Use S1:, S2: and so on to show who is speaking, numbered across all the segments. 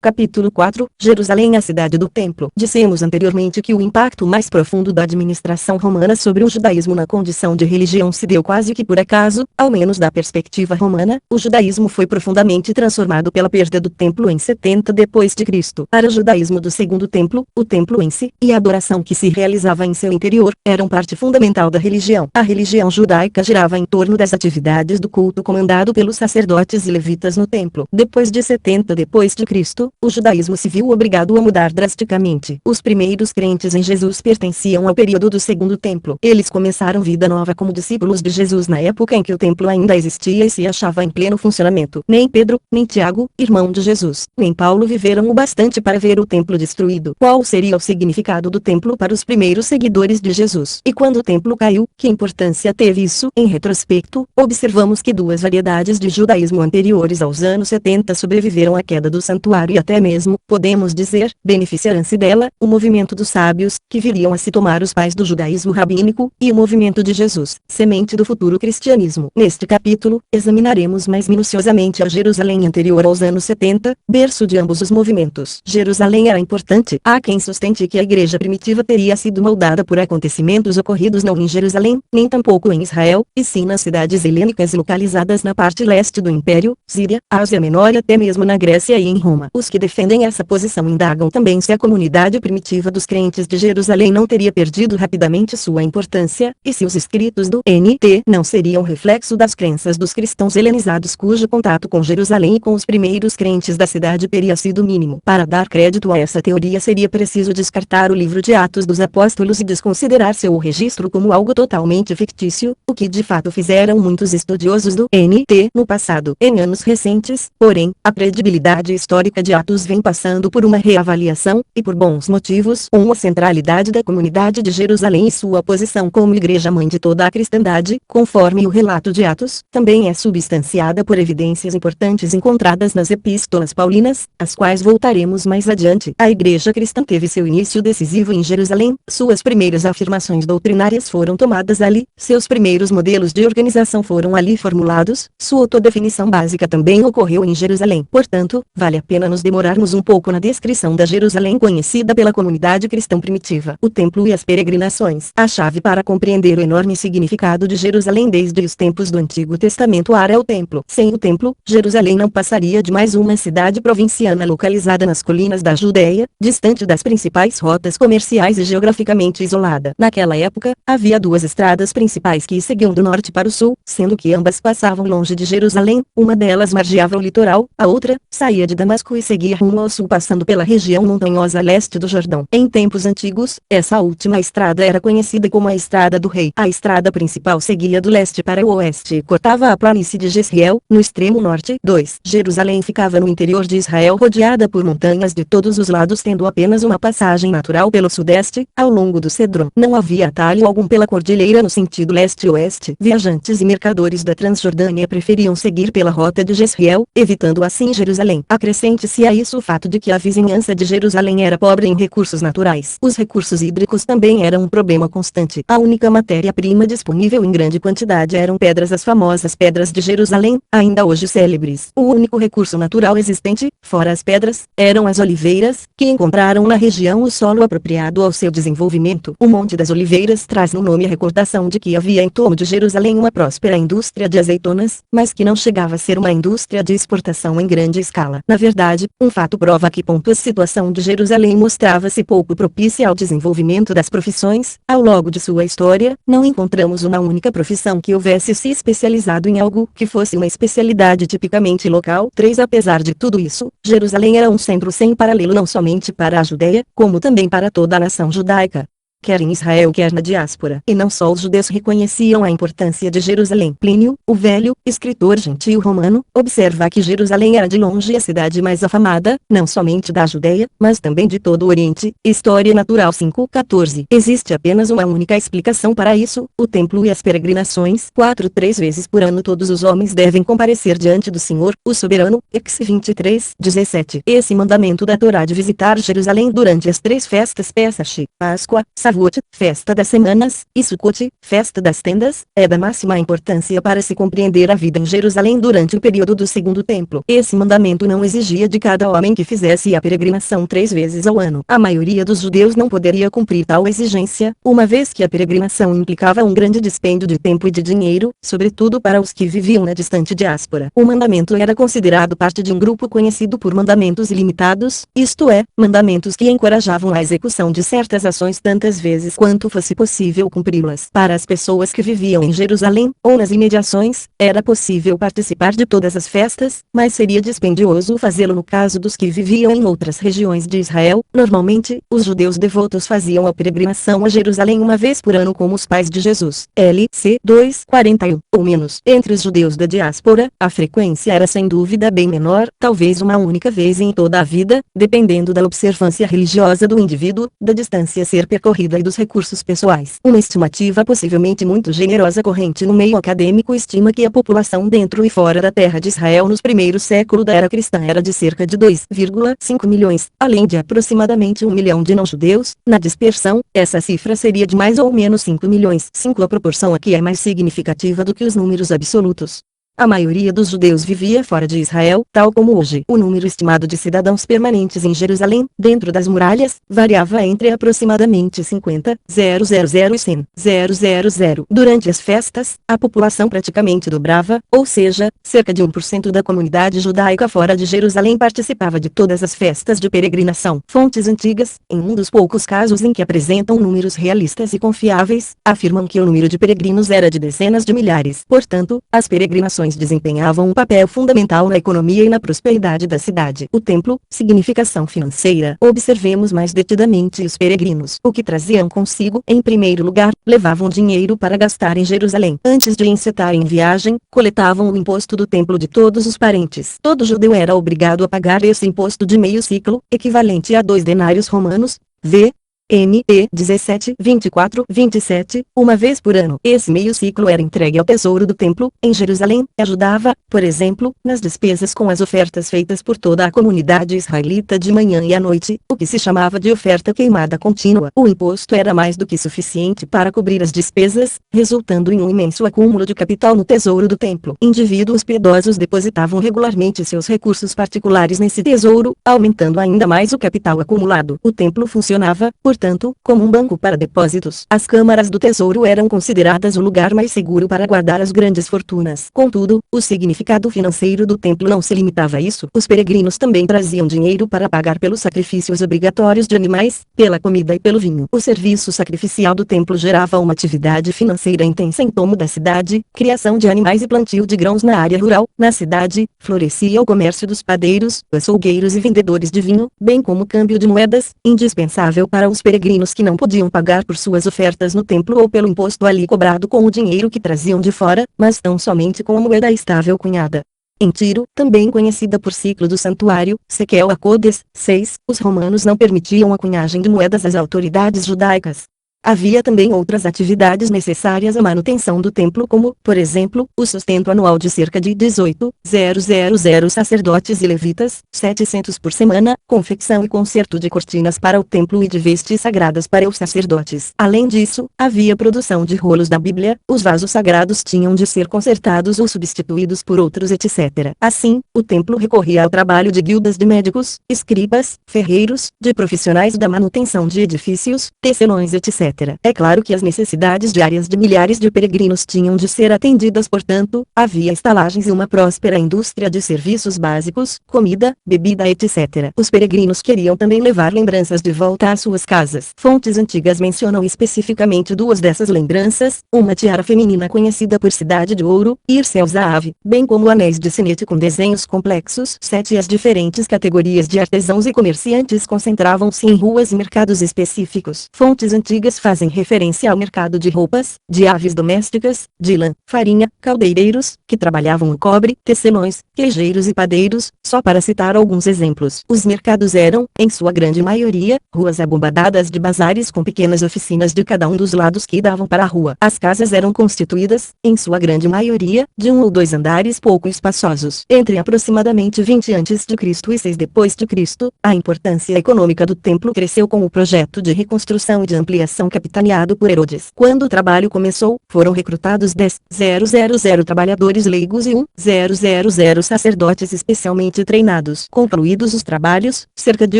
S1: Capítulo 4, Jerusalém, a cidade do templo. Dissemos anteriormente que o impacto mais profundo da administração romana sobre o judaísmo na condição de religião se deu quase que por acaso, ao menos da perspectiva romana. O judaísmo foi profundamente transformado pela perda do templo em 70 depois de Cristo. Para o judaísmo do segundo templo, o templo em si, e a adoração que se realizava em seu interior, eram parte fundamental da religião. A religião judaica girava em torno das atividades do culto comandado pelos sacerdotes e levitas no templo. Depois de 70 depois de Cristo, o judaísmo se viu obrigado a mudar drasticamente. Os primeiros crentes em Jesus pertenciam ao período do segundo templo. Eles começaram vida nova como discípulos de Jesus na época em que o templo ainda existia e se achava em pleno funcionamento. Nem Pedro, nem Tiago, irmão de Jesus, nem Paulo viveram o bastante para ver o templo destruído. Qual seria o significado do templo para os primeiros seguidores de Jesus? E quando o templo caiu, que importância teve isso? Em retrospecto, observamos que duas variedades de judaísmo anteriores aos anos 70 sobreviveram à queda do santuário e até mesmo, podemos dizer, beneficiaram-se dela, o movimento dos sábios, que viriam a se tomar os pais do judaísmo rabínico, e o movimento de Jesus, semente do futuro cristianismo. Neste capítulo, examinaremos mais minuciosamente a Jerusalém anterior aos anos 70, berço de ambos os movimentos. Jerusalém era importante. Há quem sustente que a igreja primitiva teria sido moldada por acontecimentos ocorridos não em Jerusalém, nem tampouco em Israel, e sim nas cidades helênicas localizadas na parte leste do Império, Síria, Ásia Menor e até mesmo na Grécia e em Roma. Os que defendem essa posição indagam também se a comunidade primitiva dos crentes de Jerusalém não teria perdido rapidamente sua importância, e se os escritos do NT não seriam reflexo das crenças dos cristãos helenizados cujo contato com Jerusalém e com os primeiros crentes da cidade teria sido mínimo. Para dar crédito a essa teoria seria preciso descartar o livro de Atos dos Apóstolos e desconsiderar seu registro como algo totalmente fictício, o que de fato fizeram muitos estudiosos do NT no passado. Em anos recentes, porém, a credibilidade histórica de Atos vem passando por uma reavaliação, e por bons motivos. A centralidade da comunidade de Jerusalém e sua posição como igreja-mãe de toda a cristandade, conforme o relato de Atos, também é substanciada por evidências importantes encontradas nas epístolas paulinas, às quais voltaremos mais adiante. A igreja cristã teve seu início decisivo em Jerusalém, suas primeiras afirmações doutrinárias foram tomadas ali, seus primeiros modelos de organização foram ali formulados, sua autodefinição básica também ocorreu em Jerusalém. Portanto, vale a pena nos demorarmos um pouco na descrição da Jerusalém conhecida pela comunidade cristã primitiva. O templo e as peregrinações. A chave para compreender o enorme significado de Jerusalém desde os tempos do Antigo Testamento era o templo. Sem o templo, Jerusalém não passaria de mais uma cidade provinciana localizada nas colinas da Judéia, distante das principais rotas comerciais e geograficamente isolada. Naquela época, havia duas estradas principais que seguiam do norte para o sul, sendo que ambas passavam longe de Jerusalém. Uma delas margeava o litoral, a outra, saía de Damasco e seguia rumo ao sul passando pela região montanhosa leste do Jordão. Em tempos antigos, essa última estrada era conhecida como a Estrada do Rei. A estrada principal seguia do leste para o oeste e cortava a planície de Jezreel, no extremo norte. 2. Jerusalém ficava no interior de Israel rodeada por montanhas de todos os lados tendo apenas uma passagem natural pelo sudeste, ao longo do Cedron. Não havia atalho algum pela cordilheira no sentido leste-oeste. Viajantes e mercadores da Transjordânia preferiam seguir pela rota de Jezreel, evitando assim Jerusalém. Acrescente-se a isso o fato de que a vizinhança de Jerusalém era pobre em recursos naturais. Os recursos hídricos também eram um problema constante. A única matéria-prima disponível em grande quantidade eram pedras, as famosas pedras de Jerusalém, ainda hoje célebres. O único recurso natural existente, fora as pedras, eram as oliveiras, que encontraram na região o solo apropriado ao seu desenvolvimento. O Monte das Oliveiras traz no nome a recordação de que havia em torno de Jerusalém uma próspera indústria de azeitonas, mas que não chegava a ser uma indústria de exportação em grande escala. Na verdade, um fato prova que a situação de Jerusalém mostrava-se pouco propícia ao desenvolvimento das profissões. Ao longo de sua história, não encontramos uma única profissão que houvesse se especializado em algo que fosse uma especialidade tipicamente local. 3. Apesar de tudo isso, Jerusalém era um centro sem paralelo não somente para a Judéia, como também para toda a nação judaica, quer em Israel quer na diáspora. E não só os judeus reconheciam a importância de Jerusalém. Plínio, o Velho, escritor gentio romano, observa que Jerusalém era de longe a cidade mais afamada, não somente da Judéia, mas também de todo o Oriente. História Natural 5:14. Existe apenas uma única explicação para isso, o templo e as peregrinações. 4. 3 vezes por ano todos os homens devem comparecer diante do Senhor, o soberano. Ex 23:17. Esse mandamento da Torá de visitar Jerusalém durante as 3 festas Pesach, Páscoa, Shavuot, festa das semanas, e Sukkot, festa das tendas, é da máxima importância para se compreender a vida em Jerusalém durante o período do Segundo Templo. Esse mandamento não exigia de cada homem que fizesse a peregrinação 3 vezes ao ano. A maioria dos judeus não poderia cumprir tal exigência, uma vez que a peregrinação implicava um grande dispêndio de tempo e de dinheiro, sobretudo para os que viviam na distante diáspora. O mandamento era considerado parte de um grupo conhecido por mandamentos ilimitados, isto é, mandamentos que encorajavam a execução de certas ações tantas vezes quanto fosse possível cumpri-las. Para as pessoas que viviam em Jerusalém, ou nas imediações, era possível participar de todas as festas, mas seria dispendioso fazê-lo no caso dos que viviam em outras regiões de Israel. Normalmente, os judeus devotos faziam a peregrinação a Jerusalém uma vez por ano como os pais de Jesus. LC 2:41 ou menos. Entre os judeus da diáspora, a frequência era sem dúvida bem menor, talvez uma única vez em toda a vida, dependendo da observância religiosa do indivíduo, da distância a ser percorrida e dos recursos pessoais. Uma estimativa possivelmente muito generosa corrente no meio acadêmico estima que a população dentro e fora da terra de Israel nos primeiros séculos da era cristã era de cerca de 2,5 milhões, além de aproximadamente 1 milhão de não-judeus. Na dispersão, essa cifra seria de mais ou menos 5 milhões. 5 A proporção aqui é mais significativa do que os números absolutos. A maioria dos judeus vivia fora de Israel, tal como hoje. O número estimado de cidadãos permanentes em Jerusalém, dentro das muralhas, variava entre aproximadamente 50.000 e 100.000. Durante as festas, a população praticamente dobrava, ou seja, cerca de 1% da comunidade judaica fora de Jerusalém participava de todas as festas de peregrinação. Fontes antigas, em um dos poucos casos em que apresentam números realistas e confiáveis, afirmam que o número de peregrinos era de dezenas de milhares. Portanto, as peregrinações desempenhavam um papel fundamental na economia e na prosperidade da cidade. O templo, significação financeira. Observemos mais detidamente os peregrinos. O que traziam consigo? Em primeiro lugar, levavam dinheiro para gastar em Jerusalém. Antes de encetarem viagem, coletavam o imposto do templo de todos os parentes. Todo judeu era obrigado a pagar esse imposto de meio ciclo, equivalente a 2 denários romanos, v. ME 17, 24, 27, uma vez por ano. Esse meio ciclo era entregue ao tesouro do templo, em Jerusalém, e ajudava, por exemplo, nas despesas com as ofertas feitas por toda a comunidade israelita de manhã e à noite, o que se chamava de oferta queimada contínua. O imposto era mais do que suficiente para cobrir as despesas, resultando em um imenso acúmulo de capital no tesouro do templo. Indivíduos piedosos depositavam regularmente seus recursos particulares nesse tesouro, aumentando ainda mais o capital acumulado. O templo funcionava, portanto, como um banco para depósitos. As câmaras do tesouro eram consideradas o lugar mais seguro para guardar as grandes fortunas. Contudo, o significado financeiro do templo não se limitava a isso. Os peregrinos também traziam dinheiro para pagar pelos sacrifícios obrigatórios de animais, pela comida e pelo vinho. O serviço sacrificial do templo gerava uma atividade financeira intensa em torno da cidade, criação de animais e plantio de grãos na área rural. Na cidade, florescia o comércio dos padeiros, açougueiros e vendedores de vinho, bem como o câmbio de moedas, indispensável para os peregrinos que não podiam pagar por suas ofertas no templo ou pelo imposto ali cobrado com o dinheiro que traziam de fora, mas tão somente com a moeda estável cunhada. Em Tiro, também conhecida por ciclo do santuário, Sequel a Codes, 6, os romanos não permitiam a cunhagem de moedas às autoridades judaicas. Havia também outras atividades necessárias à manutenção do templo como, por exemplo, o sustento anual de cerca de 18.000 sacerdotes e levitas, 700 por semana, confecção e conserto de cortinas para o templo e de vestes sagradas para os sacerdotes. Além disso, havia produção de rolos da Bíblia, os vasos sagrados tinham de ser consertados ou substituídos por outros etc. Assim, o templo recorria ao trabalho de guildas de médicos, escribas, ferreiros, de profissionais da manutenção de edifícios, tecelões etc. É claro que as necessidades diárias de milhares de peregrinos tinham de ser atendidas, portanto, havia estalagens e uma próspera indústria de serviços básicos, comida, bebida etc. Os peregrinos queriam também levar lembranças de volta às suas casas. Fontes antigas mencionam especificamente 2 dessas lembranças, uma tiara feminina conhecida por Cidade de Ouro, Irsel Zahav, bem como anéis de sinete com desenhos complexos. 7 As diferentes categorias de artesãos e comerciantes concentravam-se em ruas e mercados específicos. Fontes antigas fazem referência ao mercado de roupas, de aves domésticas, de lã, farinha, caldeireiros, que trabalhavam o cobre, tecelões, queijeiros e padeiros, só para citar alguns exemplos. Os mercados eram, em sua grande maioria, ruas abombadadas de bazares com pequenas oficinas de cada um dos lados que davam para a rua. As casas eram constituídas, em sua grande maioria, de 1 ou 2 andares pouco espaçosos. Entre aproximadamente 20 a.C. e 6 d.C., a importância econômica do templo cresceu com o projeto de reconstrução e de ampliação expedição capitaneado por Herodes. Quando o trabalho começou, foram recrutados 10.000 trabalhadores leigos e 1.000 sacerdotes especialmente treinados. Concluídos os trabalhos, cerca de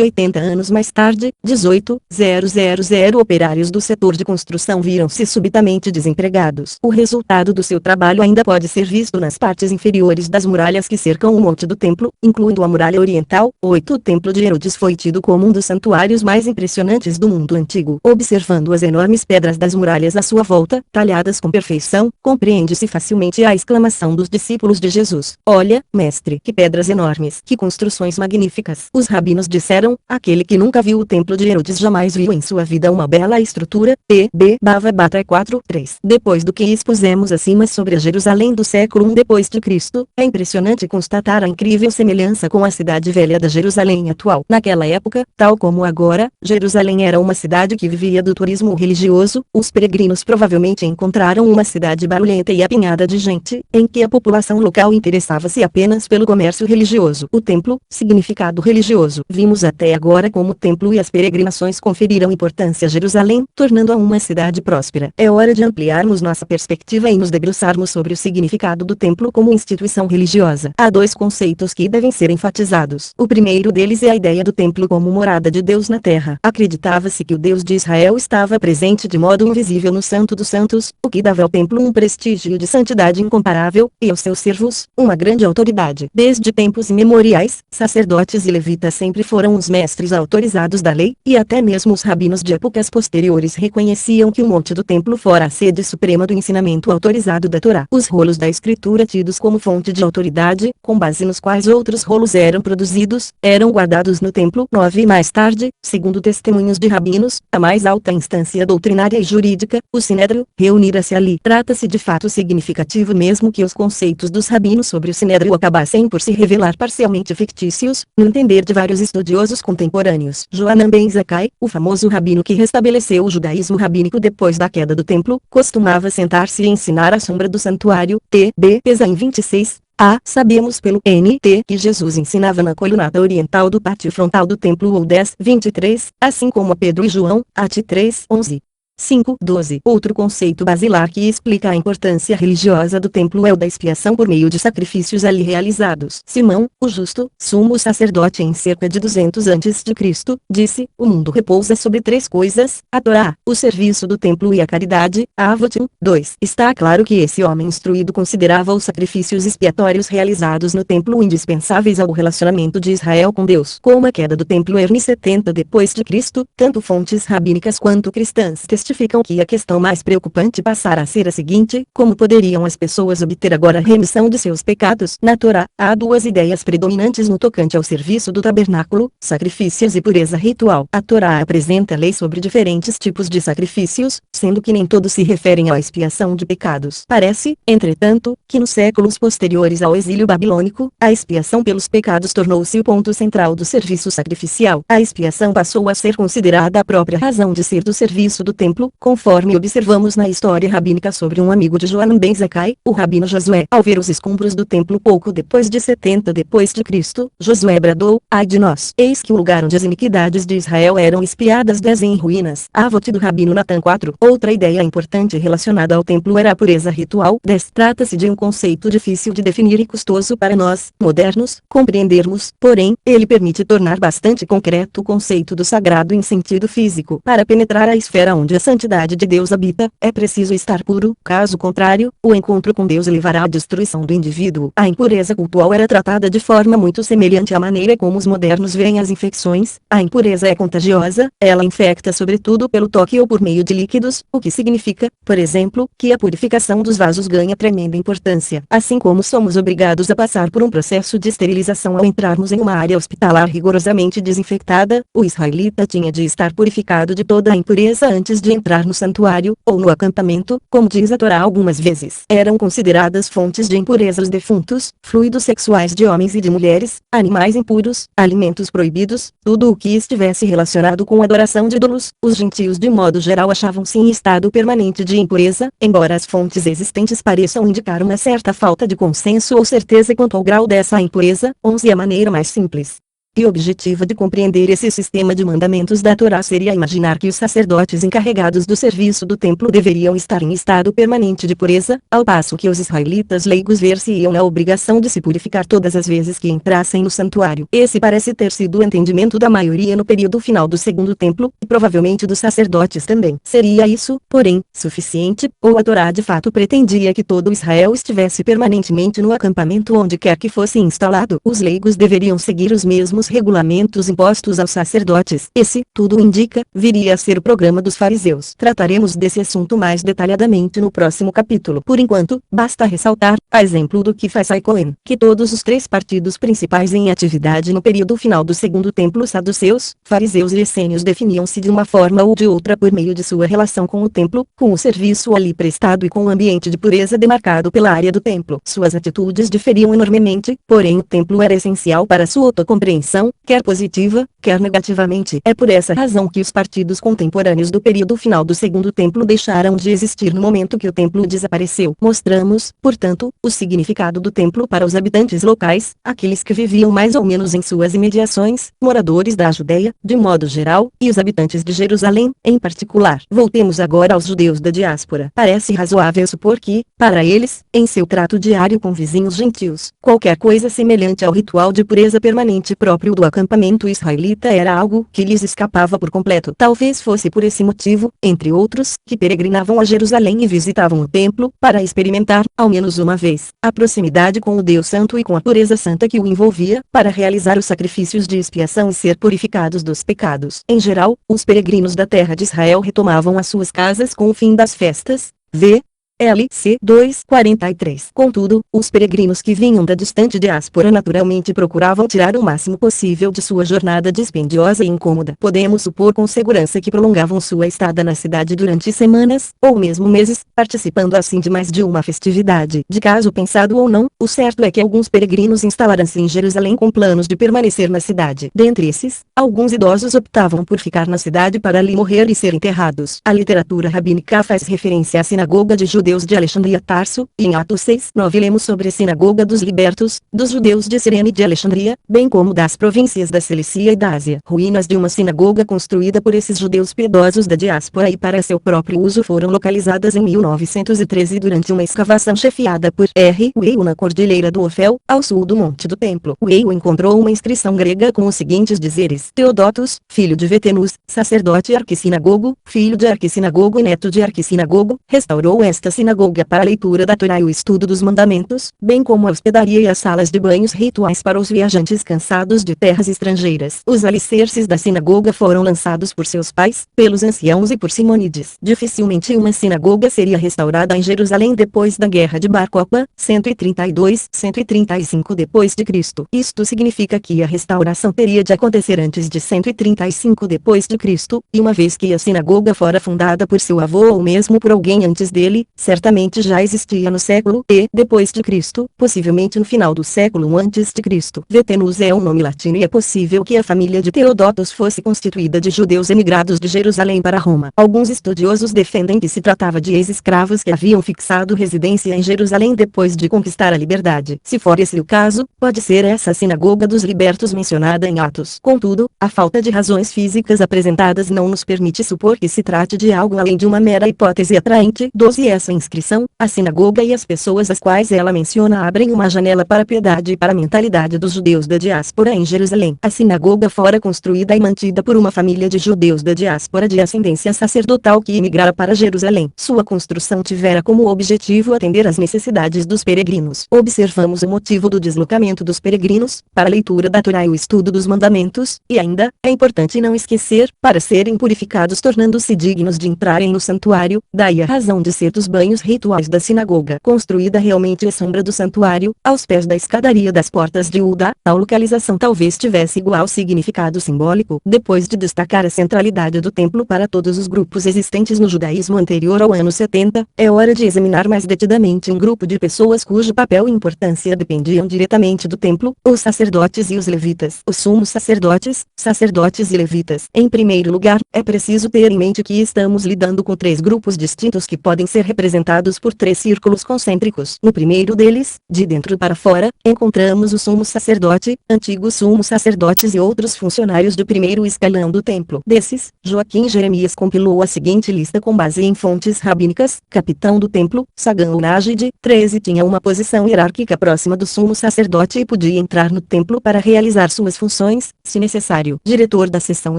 S1: 80 anos mais tarde, 18.000 operários do setor de construção viram-se subitamente desempregados. O resultado do seu trabalho ainda pode ser visto nas partes inferiores das muralhas que cercam o monte do templo, incluindo a muralha oriental. 8. O templo de Herodes foi tido como um dos santuários mais impressionantes do mundo antigo. Observando as enormes pedras das muralhas à sua volta, talhadas com perfeição, compreende-se facilmente a exclamação dos discípulos de Jesus: "Olha, mestre, que pedras enormes, que construções magníficas!" Os rabinos disseram: "Aquele que nunca viu o templo de Herodes jamais viu em sua vida uma bela estrutura." P.B. Bhavabhatra 4:3. Depois do que expusemos acima sobre a Jerusalém do século I depois de Cristo, é impressionante constatar a incrível semelhança com a cidade velha da Jerusalém atual. Naquela época, tal como agora, Jerusalém era uma cidade que vivia do turismo religioso. Os peregrinos provavelmente encontraram uma cidade barulhenta e apinhada de gente, em que a população local interessava-se apenas pelo comércio religioso. O templo, significado religioso. Vimos até agora como o templo e as peregrinações conferiram importância a Jerusalém, tornando-a uma cidade próspera. É hora de ampliarmos nossa perspectiva e nos debruçarmos sobre o significado do templo como instituição religiosa. Há dois conceitos que devem ser enfatizados. O primeiro deles é a ideia do templo como morada de Deus na terra. Acreditava-se que o Deus de Israel estava presente de modo invisível no Santo dos Santos, o que dava ao templo um prestígio de santidade incomparável, e aos seus servos, uma grande autoridade. Desde tempos imemoriais, sacerdotes e levitas sempre foram os mestres autorizados da lei, e até mesmo os rabinos de épocas posteriores reconheciam que o monte do templo fora a sede suprema do ensinamento autorizado da Torá. Os rolos da escritura tidos como fonte de autoridade, com base nos quais outros rolos eram produzidos, eram guardados no templo. 9. Mais tarde, segundo testemunhos de rabinos, a mais alta instância doutrinária e jurídica, o Sinédrio, reunira-se ali. Trata-se de fato significativo mesmo que os conceitos dos rabinos sobre o Sinédrio acabassem por se revelar parcialmente fictícios, no entender de vários estudiosos contemporâneos. Johanan ben Zakkai, o famoso rabino que restabeleceu o judaísmo rabínico depois da queda do templo, costumava sentar-se e ensinar à sombra do santuário. T.B. Pesaim 26. Sabemos pelo NT que Jesus ensinava na colunata oriental do pátio frontal do templo ou 10:23, assim como a Pedro e João, At 3:11. 5:12. Outro conceito basilar que explica a importância religiosa do templo é o da expiação por meio de sacrifícios ali realizados. Simão, o justo, sumo sacerdote em cerca de 200 a.C., disse: "O mundo repousa sobre três coisas, a Torá, o serviço do templo e a caridade." Avot 2. Está claro que esse homem instruído considerava os sacrifícios expiatórios realizados no templo indispensáveis ao relacionamento de Israel com Deus. Com a queda do templo em 70 depois de Cristo, tanto fontes rabínicas quanto cristãs testificam que a questão mais preocupante passara a ser a seguinte: como poderiam as pessoas obter agora a remissão de seus pecados? Na Torá, há duas ideias predominantes no tocante ao serviço do tabernáculo: sacrifícios e pureza ritual. A Torá apresenta leis sobre diferentes tipos de sacrifícios, sendo que nem todos se referem à expiação de pecados. Parece, entretanto, que nos séculos posteriores ao exílio babilônico, a expiação pelos pecados tornou-se o ponto central do serviço sacrificial. A expiação passou a ser considerada a própria razão de ser do serviço do templo, conforme observamos na história rabínica sobre um amigo de Johanan ben Zakkai, o rabino Josué. Ao ver os escombros do templo pouco depois de 70 depois de Cristo, Josué bradou: "Ai de nós! Eis que o lugar onde as iniquidades de Israel eram expiadas desce em ruínas." Avot do rabino Natan 4. Outra ideia importante relacionada ao templo era a pureza ritual. Trata-se de um conceito difícil de definir e custoso para nós, modernos, compreendermos, porém, ele permite tornar bastante concreto o conceito do sagrado em sentido físico. Para penetrar a esfera onde a santidade de Deus habita, é preciso estar puro, caso contrário, o encontro com Deus levará à destruição do indivíduo. A impureza cultual era tratada de forma muito semelhante à maneira como os modernos veem as infecções. A impureza é contagiosa, ela infecta sobretudo pelo toque ou por meio de líquidos, o que significa, por exemplo, que a purificação dos vasos ganha tremenda importância. Assim como somos obrigados a passar por um processo de esterilização ao entrarmos em uma área hospitalar rigorosamente desinfectada, o israelita tinha de estar purificado de toda a impureza antes de entrar no santuário, ou no acampamento. Como diz a Torá algumas vezes, eram consideradas fontes de impureza os defuntos, fluidos sexuais de homens e de mulheres, animais impuros, alimentos proibidos, tudo o que estivesse relacionado com a adoração de ídolos. Os gentios de modo geral achavam-se em estado permanente de impureza, embora as fontes existentes pareçam indicar uma certa falta de consenso ou certeza quanto ao grau dessa impureza. 11. A maneira mais simples e objetiva de compreender esse sistema de mandamentos da Torá seria imaginar que os sacerdotes encarregados do serviço do templo deveriam estar em estado permanente de pureza, ao passo que os israelitas leigos ver-se-iam na obrigação de se purificar todas as vezes que entrassem no santuário. Esse parece ter sido o entendimento da maioria no período final do segundo templo, e provavelmente dos sacerdotes também. Seria isso, porém, suficiente, ou a Torá de fato pretendia que todo Israel estivesse permanentemente no acampamento onde quer que fosse instalado? Os leigos deveriam seguir os mesmos regulamentos impostos aos sacerdotes. Esse, tudo indica, viria a ser o programa dos fariseus. Trataremos desse assunto mais detalhadamente no próximo capítulo. Por enquanto, basta ressaltar, a exemplo do que faz Cohen, que todos os três partidos principais em atividade no período final do segundo templo, saduceus, fariseus e essênios, definiam-se de uma forma ou de outra por meio de sua relação com o templo, com o serviço ali prestado e com o ambiente de pureza demarcado pela área do templo. Suas atitudes diferiam enormemente, porém o templo era essencial para sua autocompreensão, quer positiva, quer negativamente. É por essa razão que os partidos contemporâneos do período final do segundo templo deixaram de existir no momento que o templo desapareceu. Mostramos, portanto, o significado do templo para os habitantes locais, aqueles que viviam mais ou menos em suas imediações, moradores da Judeia, de modo geral, e os habitantes de Jerusalém, em particular. Voltemos agora aos judeus da diáspora. Parece razoável supor que, para eles, em seu trato diário com vizinhos gentios, qualquer coisa semelhante ao ritual de pureza permanente próprio do acampamento israelita era algo que lhes escapava por completo. Talvez fosse por esse motivo, entre outros, que peregrinavam a Jerusalém e visitavam o templo, para experimentar, ao menos uma vez, a proximidade com o Deus Santo e com a pureza santa que o envolvia, para realizar os sacrifícios de expiação e ser purificados dos pecados. Em geral, os peregrinos da terra de Israel retomavam as suas casas com o fim das festas. V. LC 2:43. Contudo, os peregrinos que vinham da distante diáspora naturalmente procuravam tirar o máximo possível de sua jornada dispendiosa e incômoda. Podemos supor com segurança que prolongavam sua estada na cidade durante semanas, ou mesmo meses, participando assim de mais de uma festividade. De caso pensado ou não, o certo é que alguns peregrinos instalaram-se em Jerusalém com planos de permanecer na cidade. Dentre esses, alguns idosos optavam por ficar na cidade para ali morrer e ser enterrados. A literatura rabínica faz referência à sinagoga de judeus de Alexandria Tarso, e em Atos 6:9 lemos sobre a sinagoga dos libertos, dos judeus de Cirene e de Alexandria, bem como das províncias da Cilícia e da Ásia. Ruínas de uma sinagoga construída por esses judeus piedosos da diáspora e para seu próprio uso foram localizadas em 1913 durante uma escavação chefiada por R. Weil na cordilheira do Ofel, ao sul do Monte do Templo. Weil encontrou uma inscrição grega com os seguintes dizeres: Teodotos, filho de Vetenus, sacerdote e arquissinagogo, filho de arquissinagogo e neto de arquissinagogo, restaurou esta sinagoga para a leitura da Torá e o estudo dos mandamentos, bem como a hospedaria e as salas de banhos rituais para os viajantes cansados de terras estrangeiras. Os alicerces da sinagoga foram lançados por seus pais, pelos anciãos e por Simônides. Dificilmente uma sinagoga seria restaurada em Jerusalém depois da Guerra de Bar Kokhba, 132-135 depois de Cristo. Isto significa que a restauração teria de acontecer antes de 135 depois de Cristo, e uma vez que a sinagoga fora fundada por seu avô ou mesmo por alguém antes dele, certamente já existia no século E depois de Cristo, possivelmente no final do século I antes de Cristo. Vetenus é um nome latino e é possível que a família de Teodotos fosse constituída de judeus emigrados de Jerusalém para Roma. Alguns estudiosos defendem que se tratava de ex-escravos que haviam fixado residência em Jerusalém depois de conquistar a liberdade. Se for esse o caso, pode ser essa sinagoga dos libertos mencionada em Atos. Contudo, a falta de razões físicas apresentadas não nos permite supor que se trate de algo além de uma mera hipótese atraente. 12 Essa inscrição, a sinagoga e as pessoas às quais ela menciona abrem uma janela para a piedade e para a mentalidade dos judeus da diáspora em Jerusalém. A sinagoga fora construída e mantida por uma família de judeus da diáspora de ascendência sacerdotal que emigrara para Jerusalém. Sua construção tivera como objetivo atender às necessidades dos peregrinos. Observamos o motivo do deslocamento dos peregrinos, para a leitura da Torá e o estudo dos mandamentos, e ainda, é importante não esquecer, para serem purificados tornando-se dignos de entrarem no santuário, daí a razão de ser dos banhos rituais da sinagoga. Construída realmente à sombra do santuário, aos pés da escadaria das portas de Udá, a localização talvez tivesse igual significado simbólico. Depois de destacar a centralidade do templo para todos os grupos existentes no judaísmo anterior ao ano 70, é hora de examinar mais detidamente um grupo de pessoas cujo papel e importância dependiam diretamente do templo, os sacerdotes e os levitas. Os sumos sacerdotes, sacerdotes e levitas. Em primeiro lugar, é preciso ter em mente que estamos lidando com três grupos distintos que podem ser representados representados por 3 círculos concêntricos. No primeiro deles, de dentro para fora, encontramos o sumo sacerdote, antigos sumos sacerdotes e outros funcionários do primeiro escalão do templo. Desses, Joaquim Jeremias compilou a seguinte lista com base em fontes rabínicas: capitão do templo, Sagão ou Nágide, 13 tinha uma posição hierárquica próxima do sumo sacerdote e podia entrar no templo para realizar suas funções, se necessário. Diretor da seção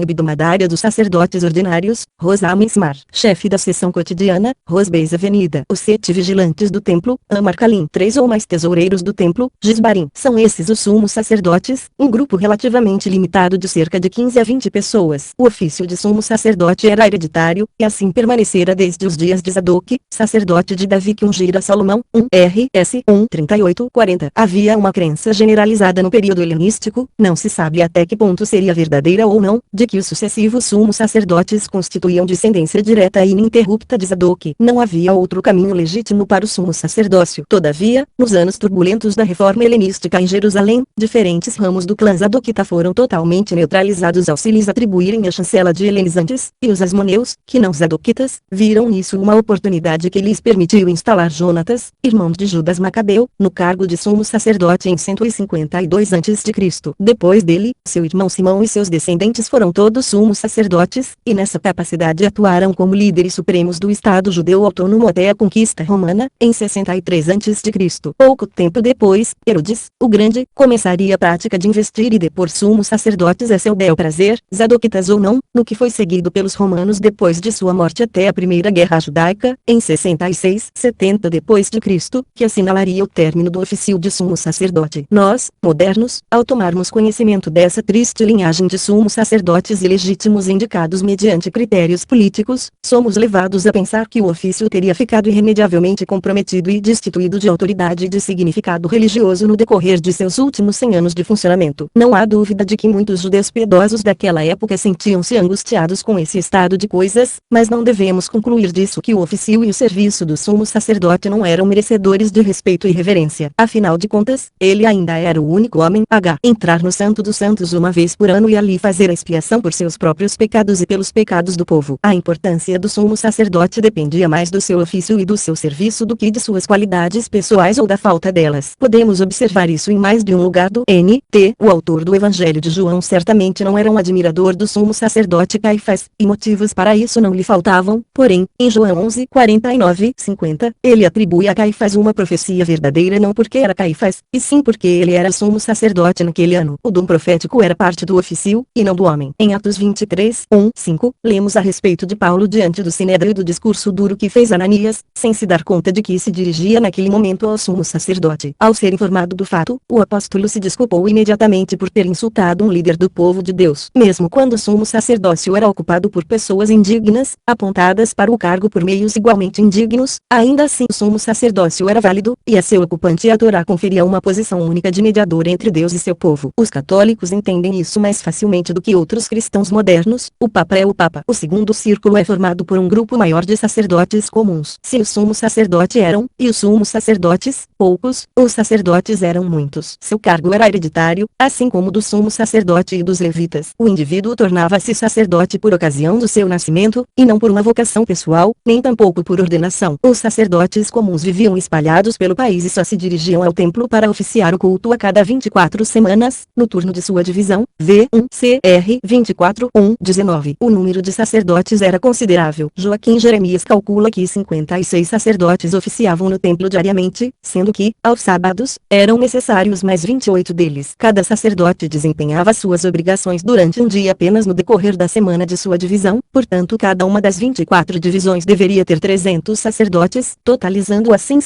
S1: hebdomadária dos sacerdotes ordinários, Rosa Mismar. Chefe da seção cotidiana, Rosbeis Avenida. Os 7 vigilantes do templo, Amar Kalim. 3 ou mais tesoureiros do templo, Gisbarim. São esses os sumos sacerdotes, um grupo relativamente limitado de cerca de 15 a 20 pessoas. O ofício de sumo sacerdote era hereditário, e assim permanecera desde os dias de Zadok, sacerdote de Davi que ungira Salomão. 1 RS 1:38-40. Havia uma crença generalizada no período helenístico, não se sabe até que ponto seria verdadeira ou não, de que os sucessivos sumos sacerdotes constituíam descendência direta e ininterrupta de Zadok. Não havia outro caminho legítimo para o sumo sacerdócio. Todavia, nos anos turbulentos da reforma helenística em Jerusalém, diferentes ramos do clã Zadokita foram totalmente neutralizados ao se lhes atribuírem a chancela de helenizantes, e os asmoneus, que não Zadokitas, viram nisso uma oportunidade que lhes permitiu instalar Jonatas, irmão de Judas Macabeu, no cargo de sumo sacerdote em 152 a.C. Depois dele, seu irmão Simão e seus descendentes foram todos sumos sacerdotes, e nessa capacidade atuaram como líderes supremos do Estado judeu autônomo até a conquista romana, em 63 a.C. Pouco tempo depois, Herodes, o Grande, começaria a prática de investir e depor sumos sacerdotes a seu bel prazer, Zadokitas ou não, no que foi seguido pelos romanos depois de sua morte até a Primeira Guerra Judaica, em 66-70 d.C., que assinalaria o término do ofício de sumo sacerdote. Nós, modernos, ao tomarmos conhecimento dessa triste linhagem de sumos sacerdotes ilegítimos indicados mediante critérios políticos, somos levados a pensar que o ofício teria ficado irremediavelmente comprometido e destituído de autoridade e de significado religioso no decorrer de seus últimos 100 anos de funcionamento. Não há dúvida de que muitos judeus piedosos daquela época sentiam-se angustiados com esse estado de coisas, mas não devemos concluir disso que o ofício e o serviço do sumo sacerdote não eram merecedores de respeito e reverência. Afinal de contas, ele ainda era o único homem a entrar no Santo dos Santos uma vez por ano e ali fazer a expiação por seus próprios pecados e pelos pecados do povo. A importância do sumo sacerdote dependia mais do seu ofício e do seu serviço do que de suas qualidades pessoais ou da falta delas. Podemos observar isso em mais de um lugar do N.T. O autor do Evangelho de João certamente não era um admirador do sumo sacerdote Caifás, e motivos para isso não lhe faltavam, porém, em João 11:49-50, ele atribui a Caifás uma profecia verdadeira não porque era Caifás, e sim porque ele era sumo sacerdote naquele ano. O dom profético era parte do ofício, e não do homem. Em Atos 23:1-5, lemos a respeito de Paulo diante do Sinédrio e do discurso duro que fez Ananias, sem se dar conta de que se dirigia naquele momento ao sumo sacerdote. Ao ser informado do fato, o apóstolo se desculpou imediatamente por ter insultado um líder do povo de Deus. Mesmo quando o sumo sacerdócio era ocupado por pessoas indignas, apontadas para o cargo por meios igualmente indignos, ainda assim o sumo sacerdócio era válido, e a seu ocupante a Torá conferia uma posição única de mediador entre Deus e seu povo. Os católicos entendem isso mais facilmente do que outros cristãos modernos. O Papa é o Papa. O segundo círculo é formado por um grupo maior de sacerdotes comuns. Se o sumo sacerdote eram, e os sumos sacerdotes, poucos, os sacerdotes eram muitos. Seu cargo era hereditário, assim como o do sumo sacerdote e dos levitas. O indivíduo tornava-se sacerdote por ocasião do seu nascimento, e não por uma vocação pessoal, nem tampouco por ordenação. Os sacerdotes comuns viviam espalhados pelo país e só se dirigiam ao templo para oficiar o culto a cada 24 semanas, no turno de sua divisão, V1 CR 24:19. O número de sacerdotes era considerável. Joaquim Jeremias calcula que 56 sacerdotes oficiavam no templo diariamente, sendo que, aos sábados, eram necessários mais 28 deles. Cada sacerdote desempenhava suas obrigações durante um dia apenas no decorrer da semana de sua divisão, portanto cada uma das 24 divisões deveria ter 300 sacerdotes, totalizando assim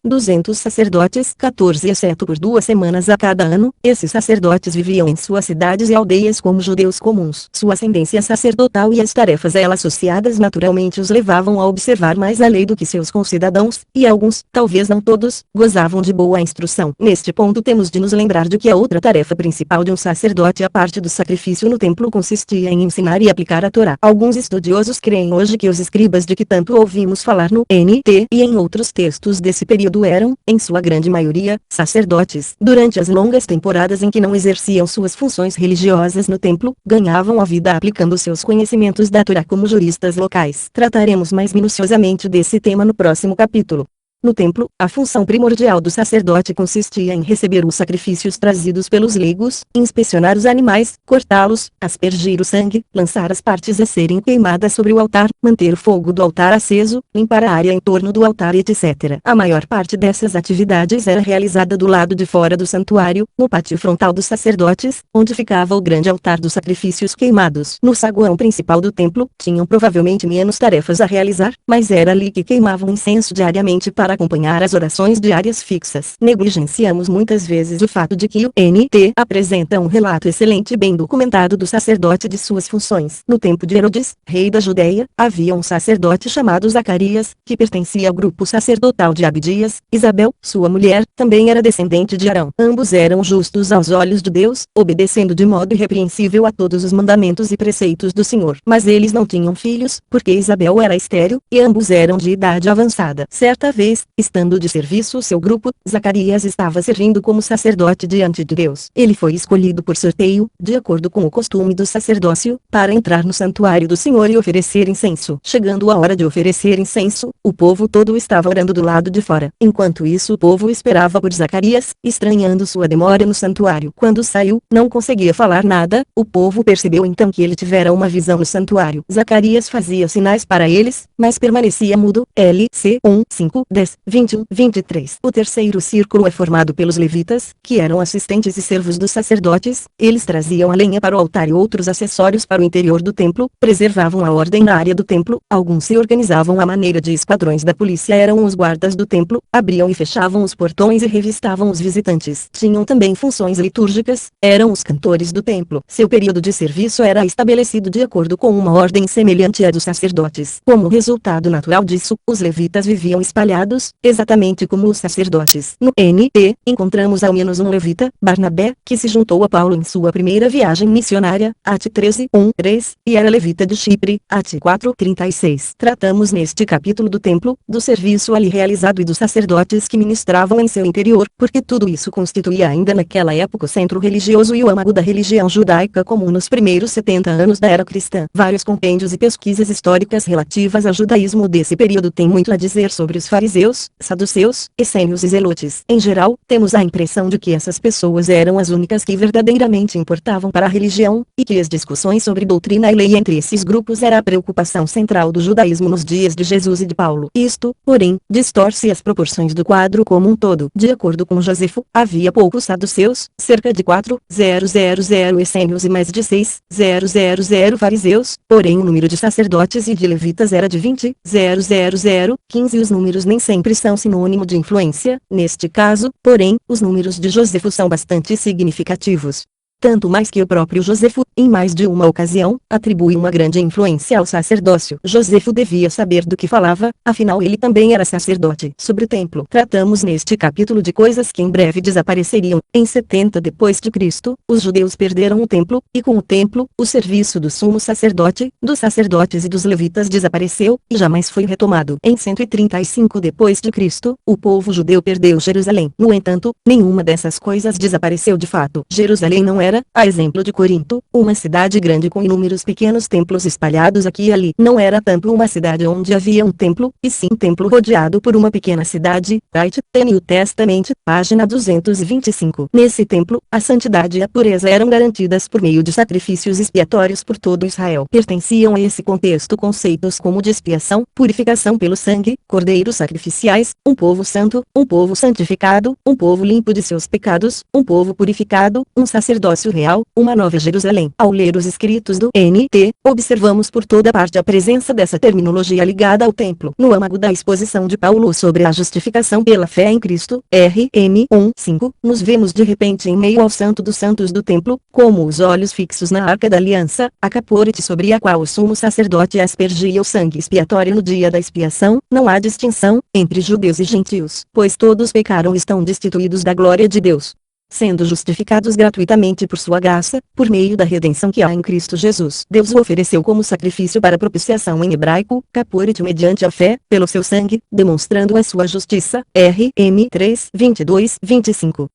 S1: 200 sacerdotes, 14 exceto por 2 semanas a cada ano. Esses sacerdotes viviam em suas cidades e aldeias como judeus comuns. Sua ascendência sacerdotal e as tarefas a ela associadas naturalmente os levavam a observar mais a lei do que seus concidadãos, e alguns, talvez não todos, gozavam de boa instrução. Neste ponto temos de nos lembrar de que a outra tarefa principal de um sacerdote à parte do sacrifício no templo consistia em ensinar e aplicar a Torá. Alguns estudiosos creem hoje que os escribas de que tanto ouvimos falar no N.T. e em outros textos desse período eram, em sua grande maioria, sacerdotes. Durante as longas temporadas em que não exerciam suas funções religiosas no templo, ganhavam a vida aplicando seus conhecimentos da Torá como juristas locais. Trataremos mais minuciosamente desse esse tema no próximo capítulo. No templo, a função primordial do sacerdote consistia em receber os sacrifícios trazidos pelos leigos, inspecionar os animais, cortá-los, aspergir o sangue, lançar as partes a serem queimadas sobre o altar, manter o fogo do altar aceso, limpar a área em torno do altar, etc. A maior parte dessas atividades era realizada do lado de fora do santuário, no pátio frontal dos sacerdotes, onde ficava o grande altar dos sacrifícios queimados. No saguão principal do templo, tinham provavelmente menos tarefas a realizar, mas era ali que queimavam incenso diariamente para acompanhar as orações diárias fixas. Negligenciamos muitas vezes o fato de que o NT apresenta um relato excelente e bem documentado do sacerdote de suas funções. No tempo de Herodes, rei da Judéia, havia um sacerdote chamado Zacarias, que pertencia ao grupo sacerdotal de Abdias. Isabel, sua mulher, também era descendente de Arão. Ambos eram justos aos olhos de Deus, obedecendo de modo irrepreensível a todos os mandamentos e preceitos do Senhor. Mas eles não tinham filhos, porque Isabel era estéril, e ambos eram de idade avançada. Certa vez, estando de serviço seu grupo, Zacarias estava servindo como sacerdote diante de Deus. Ele foi escolhido por sorteio, de acordo com o costume do sacerdócio, para entrar no santuário do Senhor e oferecer incenso. Chegando a hora de oferecer incenso, o povo todo estava orando do lado de fora. Enquanto isso, o povo esperava por Zacarias, estranhando sua demora no santuário. Quando saiu, não conseguia falar nada. O povo percebeu então que ele tivera uma visão no santuário. Zacarias fazia sinais para eles, mas permanecia mudo. LC 1, 5, 10, 21, 23. O terceiro círculo é formado pelos levitas, que eram assistentes e servos dos sacerdotes. Eles traziam a lenha para o altar e outros acessórios para o interior do templo, preservavam a ordem na área do templo. Alguns se organizavam à maneira de esquadrões da polícia, eram os guardas do templo, abriam e fechavam os portões e revistavam os visitantes. Tinham também funções litúrgicas, eram os cantores do templo. Seu período de serviço era estabelecido de acordo com uma ordem semelhante à dos sacerdotes. Como resultado natural disso, os levitas viviam espalhados, exatamente como os sacerdotes. No NT, encontramos ao menos um levita, Barnabé, que se juntou a Paulo em sua primeira viagem missionária, Ate 13, 1, 3, e era levita de Chipre, Ate 4, 36. Tratamos neste capítulo do templo, do serviço ali realizado e dos sacerdotes que ministravam em seu interior, porque tudo isso constituía ainda naquela época o centro religioso e o âmago da religião judaica comum nos primeiros 70 anos da era cristã. Vários compêndios e pesquisas históricas relativas ao judaísmo desse período têm muito a dizer sobre os fariseus, saduceus, essênios e zelotes. Em geral, temos a impressão de que essas pessoas eram as únicas que verdadeiramente importavam para a religião, e que as discussões sobre doutrina e lei entre esses grupos era a preocupação central do judaísmo nos dias de Jesus e de Paulo. Isto, porém, distorce as proporções do quadro como um todo. De acordo com Josefo, havia poucos saduceus, cerca de 4.000 essênios e mais de 6.000 fariseus, porém o número de sacerdotes e de levitas era de 20.000, 15 e os números nem sempre são sinônimo de influência. Neste caso, porém, os números de Josefo são bastante significativos. Tanto mais que o próprio Josefo, em mais de uma ocasião, atribui uma grande influência ao sacerdócio. Josefo devia saber do que falava, afinal ele também era sacerdote. Sobre o templo, tratamos neste capítulo de coisas que em breve desapareceriam. Em 70 depois de Cristo, os judeus perderam o templo, e com o templo, o serviço do sumo sacerdote, dos sacerdotes e dos levitas desapareceu, e jamais foi retomado. Em 135 depois de Cristo, o povo judeu perdeu Jerusalém. No entanto, nenhuma dessas coisas desapareceu de fato. Jerusalém não era, a exemplo de Corinto, uma cidade grande com inúmeros pequenos templos espalhados aqui e ali. Não era tanto uma cidade onde havia um templo, e sim um templo rodeado por uma pequena cidade. Wright, The New Testament, página 225. Nesse templo, a santidade e a pureza eram garantidas por meio de sacrifícios expiatórios por todo Israel. Pertenciam a esse contexto conceitos como de expiação, purificação pelo sangue, cordeiros sacrificiais, um povo santo, um povo santificado, um povo limpo de seus pecados, um povo purificado, um sacerdócio real, uma nova Jerusalém. Ao ler os escritos do NT, observamos por toda parte a presença dessa terminologia ligada ao templo. No âmago da exposição de Paulo sobre a justificação pela fé em Cristo, RM 1:5, nos vemos de repente em meio ao santo dos santos do templo, como os olhos fixos na arca da aliança, a caporete sobre a qual o sumo sacerdote aspergia o sangue expiatório no dia da expiação. Não há distinção entre judeus e gentios, pois todos pecaram e estão destituídos da glória de Deus, sendo justificados gratuitamente por sua graça, por meio da redenção que há em Cristo Jesus. Deus o ofereceu como sacrifício para propiciação em hebraico, caporete mediante a fé, pelo seu sangue, demonstrando a sua justiça. RM 3:22-25.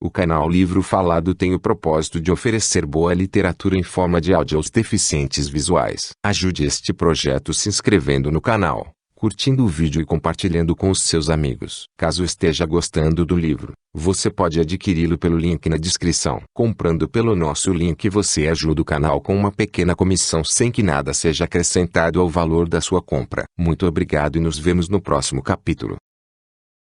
S2: O canal Livro Falado tem o propósito de oferecer boa literatura em forma de áudio aos deficientes visuais. Ajude este projeto se inscrevendo no canal, curtindo o vídeo e compartilhando com os seus amigos. Caso esteja gostando do livro, você pode adquiri-lo pelo link na descrição. Comprando pelo nosso link você ajuda o canal com uma pequena comissão sem que nada seja acrescentado ao valor da sua compra. Muito obrigado e nos vemos no próximo capítulo.